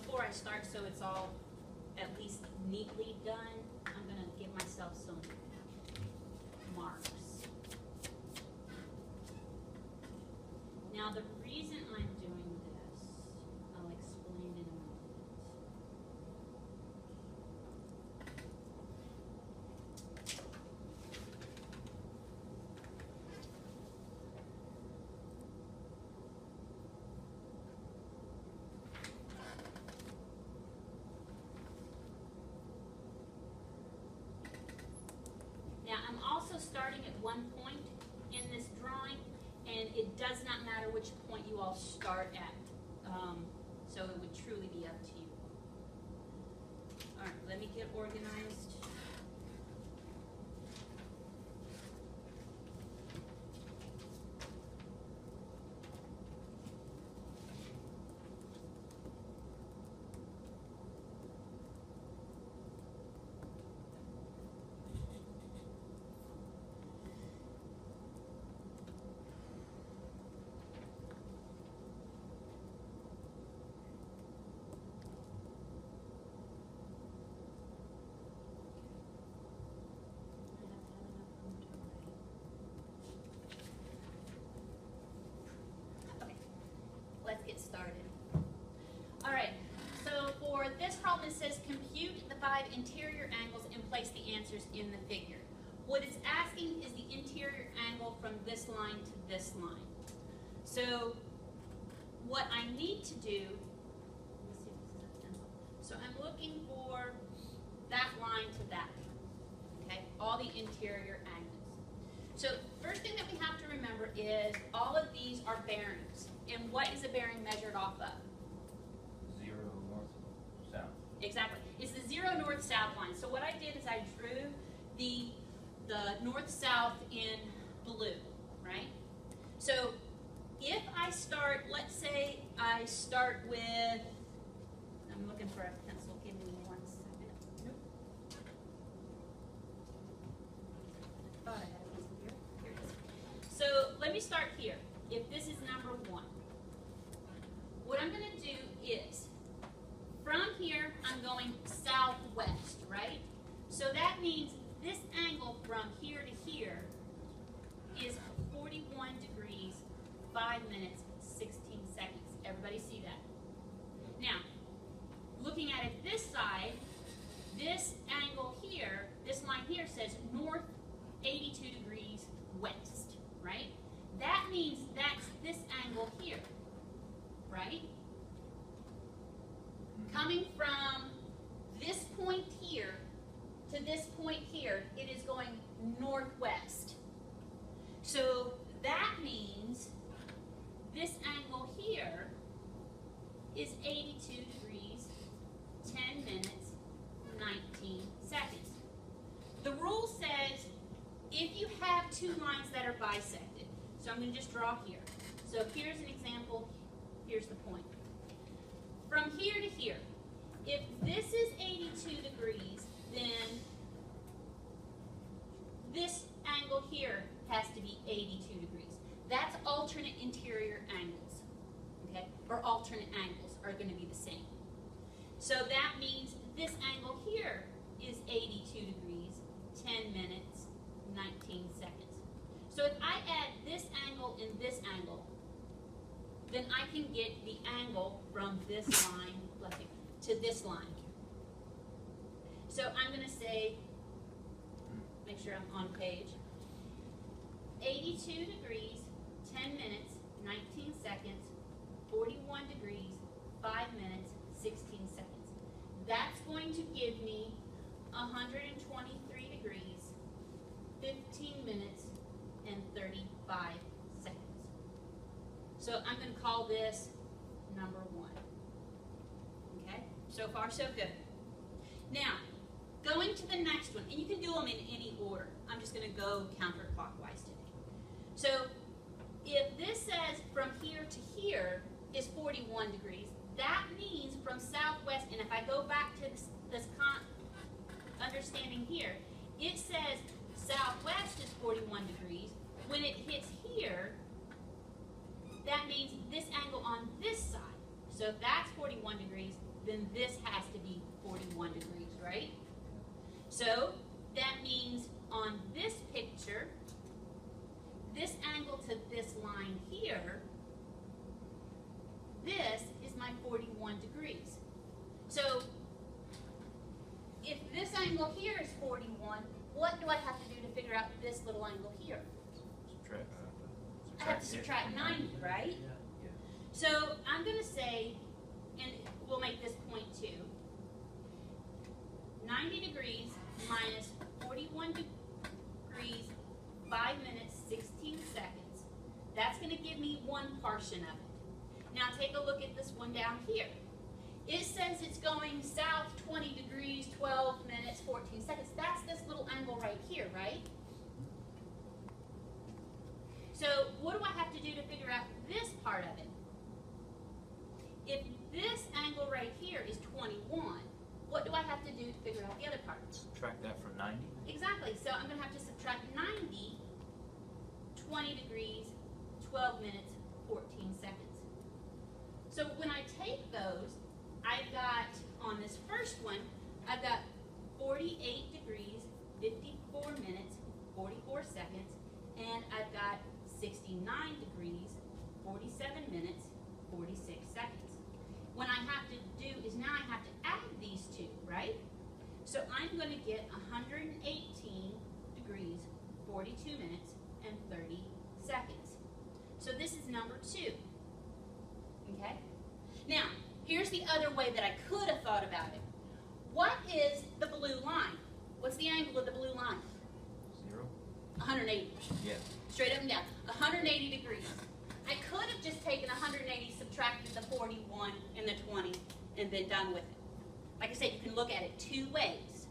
before I start, so it's all at least neatly done, I'm going to give myself some marks. Now, the reason I'm doing this, I'll explain in a moment. Now, I'm also starting at one point in this drawing, and it does not matter which point you all start at. So it would truly be up to you. All right, let me get organized. Let's get started. All right, so for this problem it says compute the 5 interior angles and place the answers in the figure. What it's asking is the interior angle from this line to this line. So what I need to do, let's see if this is a pencil. So I'm looking for that line to that, okay? All the interior angles. So first thing that we have to remember is all of these are bearings. And what is a bearing measured off of? 0 north, south. Exactly. It's the 0 north-south line. So what I did is I drew the north-south in blue, right? So if I start, let's say I start with, I'm looking for a pencil. Give me 1 second. Nope. I thought I had a pencil here. Here it is. So let me start here. If this is number 1. What I'm going to do is, from here, I'm going southwest, right? So that means this angle from here to here is 41 degrees, 5 minutes, 16 seconds. Everybody see that? Now, looking at it this side, this angle here, this line here says north 82 degrees west, right? That means that's this angle here. Right? Coming from this point here to this point here, it is going northwest. So that means this angle here is 82 degrees, 10 minutes, 19 seconds. The rule says if you have 2 lines that are bisected, so I'm going to just draw here. So here's an example. Here's the point. From here to here, if this is 82 degrees, then this angle here has to be 82 degrees. That's alternate interior angles, okay? Or alternate angles are going to be the same. So that means this angle here is 82 degrees, 10 minutes, 19 seconds. So if I add this angle and this angle, then I can get the angle from this line to this line. So I'm going to say, make sure I'm on page, 82 degrees, 10 minutes, 19 seconds, 41 degrees, 5 minutes, 16 seconds. That's going to give me 123 degrees, 15 minutes, and 35 seconds. So I'm going to call this number 1. Okay? So far, so good. Now, going to the next one, and you can do them in any order. I'm just going to go counterclockwise today. So if this says from here to here is 41 degrees, that means from southwest, and if I go back to this understanding here, it says southwest is 41 degrees. When it hits here, that means this angle on this side. So if that's 41 degrees, then this has to be 41 degrees, right? So that means on this picture, this angle to this line here, this is my 41 degrees. So if this angle here is 41, what do I have to do to figure out this little angle here? Subtract. I have to subtract 90, right? Yeah. So I'm going to say, and we'll make this point too, 90 degrees minus 41 degrees, 5 minutes, 16 seconds. That's going to give me one portion of it. Now take a look at this one down here. It says it's going south 20 degrees, 12 minutes, 14 seconds. That's this little angle right here, right? So what do I have to do to figure out this part of it? If this angle right here is 21, what do I have to do to figure out the other part? Subtract that from 90. Exactly, so I'm going to have to subtract 90, 20 degrees, 12 minutes, 14 seconds. So when I take those, I've got, on this first one, I've got 48 degrees, 54 minutes, 44 seconds, and I've got 69 degrees, 47 minutes, 46 seconds. What I have to do is now I have to add these two, right? So I'm going to get 118 degrees, 42 minutes, and 30 seconds. So this is number 2. Okay? Now, here's the other way that I could have thought about it. What is the blue line? What's the angle of the blue line? 0. 180. Yeah. Straight up and down. 180 degrees. I could have just taken 180, subtracted the 41 and the 20, and been done with it. Like I said, you can look at it 2 ways.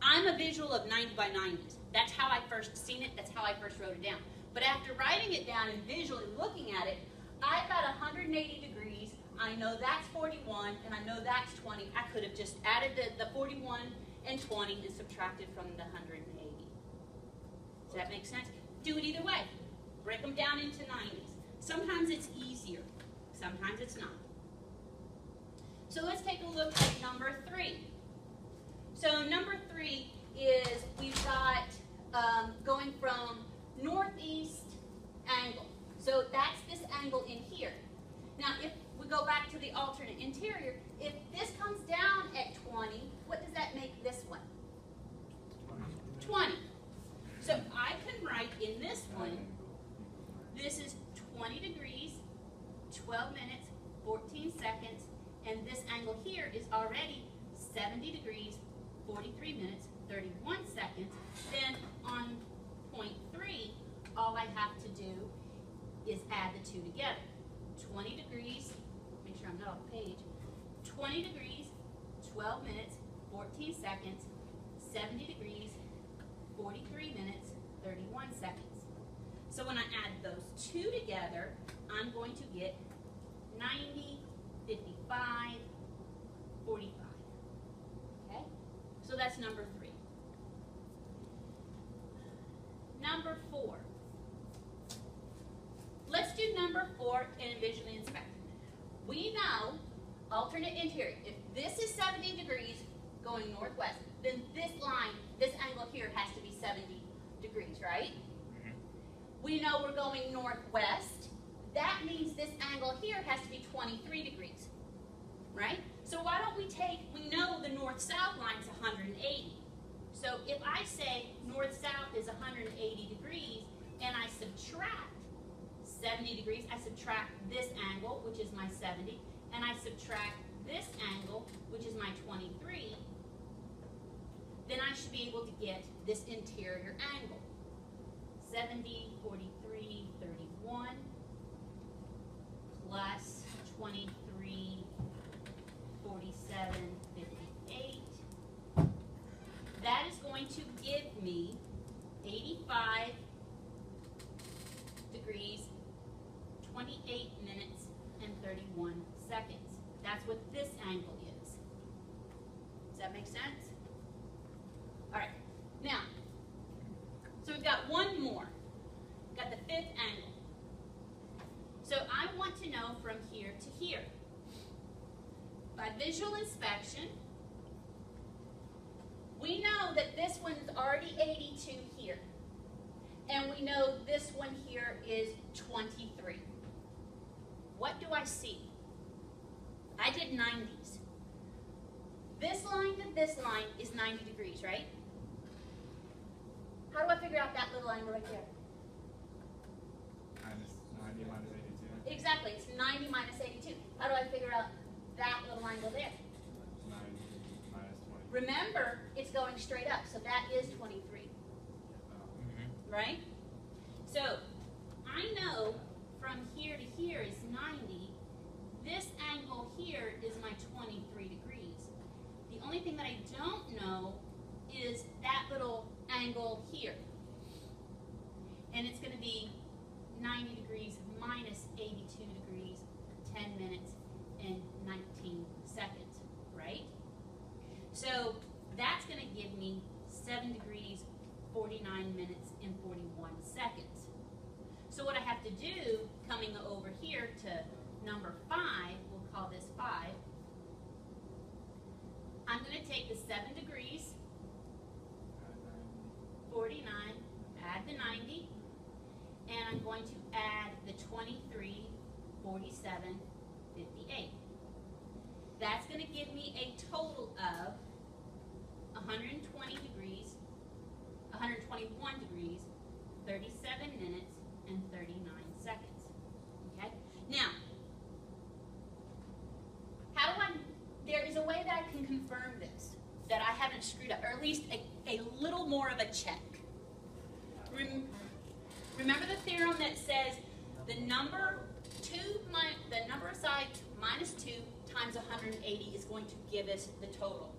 I'm a visual of 90 by 90s. That's how I first seen it. That's how I first wrote it down. But after writing it down and visually looking at it, I've got 180 degrees. I know that's 41, and I know that's 20. I could have just added the 41 and 20 and subtracted from the 180. Does that make sense? Do it either way. Break them down into 90s. Sometimes it's easier. Sometimes it's not. So let's take a look at number 3. So number 3 is we've got going from northeast angle. So that's this angle in here. Now if we go back to the alternate interior, if this comes down at 20, what does that make this one? 20. So I can write in this one, this is 20 degrees, 12 minutes, 14 seconds, and this angle here is already 70 degrees, 43 minutes, 31 seconds. Then on point 3, all I have to do is add the 2 together. 20 degrees, make sure I'm not off the page, 20 degrees, 12 minutes, 14 seconds, 70 degrees, 43 minutes, 31 seconds. So when I add those 2 together, I'm going to get 90, 55, 45. Okay? So that's number 3. Number 4. Let's do number 4 and visually inspect. We know alternate interior. If this is 70 degrees going northwest, then this line, this angle here has to be 70 degrees, right? We know we're going northwest. That means this angle here has to be 23 degrees, right? So why don't we we know the north-south line is 180. So if I say north-south is 180 degrees, and I subtract 70 degrees, I subtract this angle, which is my 70, and I subtract this angle, which is my 23, then I should be able to get this interior angle. 70, 43, 31, plus 23, 47, 58. That is going to give me 85 degrees, 28 minutes, and 31 seconds. That's what this angle is. Does that make sense? All right. Now, so we've got one more. We've got the 5th angle. So I want to know from here to here. By visual we know this one here is 23. What do I see? I did 90s. This line to this line is 90 degrees, right? How do I figure out that little angle right there? Minus 90 minus 82. Exactly, it's 90 minus 82. How do I figure out that little angle there? 90 minus 20. Remember, it's going straight up, so that is 23, Mm-hmm. right? So, I know from here to here is 90. This angle here is my 23 degrees. The only thing that I don't know is that little angle here. And it's going to be 90 degrees minus 82 degrees, 10 minutes and 19 seconds, right? So that's going to give me 7 degrees, 49 minutes and 41 seconds. So what I have to do, coming over here to number 5, we'll call this 5, I'm going to take the 7 degrees, 49, add the 90, and I'm going to add the 23, 47, 58. That's going to give me a total of 120 degrees, 121 degrees, 37 minutes, and 39 seconds. Okay? Now, how do I, there is a way that I can confirm this, that I haven't screwed up, or at least a little more of a check. Remember the theorem that says the number of sides minus 2 times 180 is going to give us the total.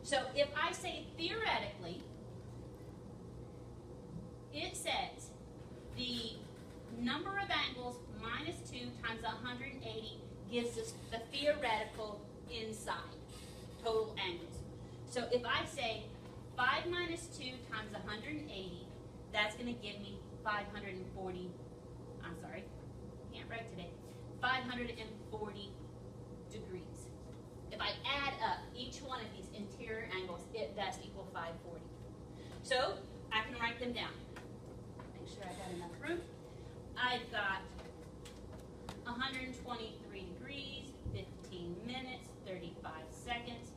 So if I say theoretically, it says the number of angles minus 2 times 180 gives us the theoretical inside, total angles. So if I say 5 minus 2 times 180, that's going to give me 540, I'm sorry, can't write today, 540 degrees. If I add up each one of these interior angles, it does equal 540. So I can write them down. Make sure I got enough room. I've got 123 degrees, 15 minutes, 35 seconds,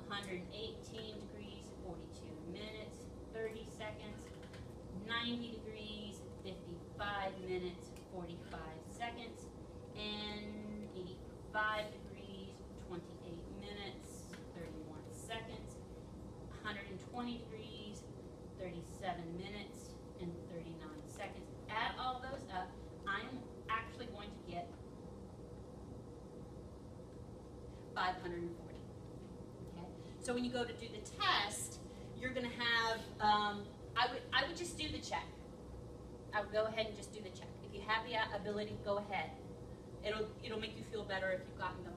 118 degrees, 42 minutes, 30 seconds, 90 degrees, 55 minutes, 45 seconds, and 85 degrees, 28 minutes, 31 seconds, 120 degrees, 37 minutes, and 39 seconds. Add all those up, I am actually going to get 540. Okay? So when you go to do the test, you're going to have, I would just do the check. I would go ahead and just do the check. If you have the ability, go ahead. It'll make you feel better if you've gotten them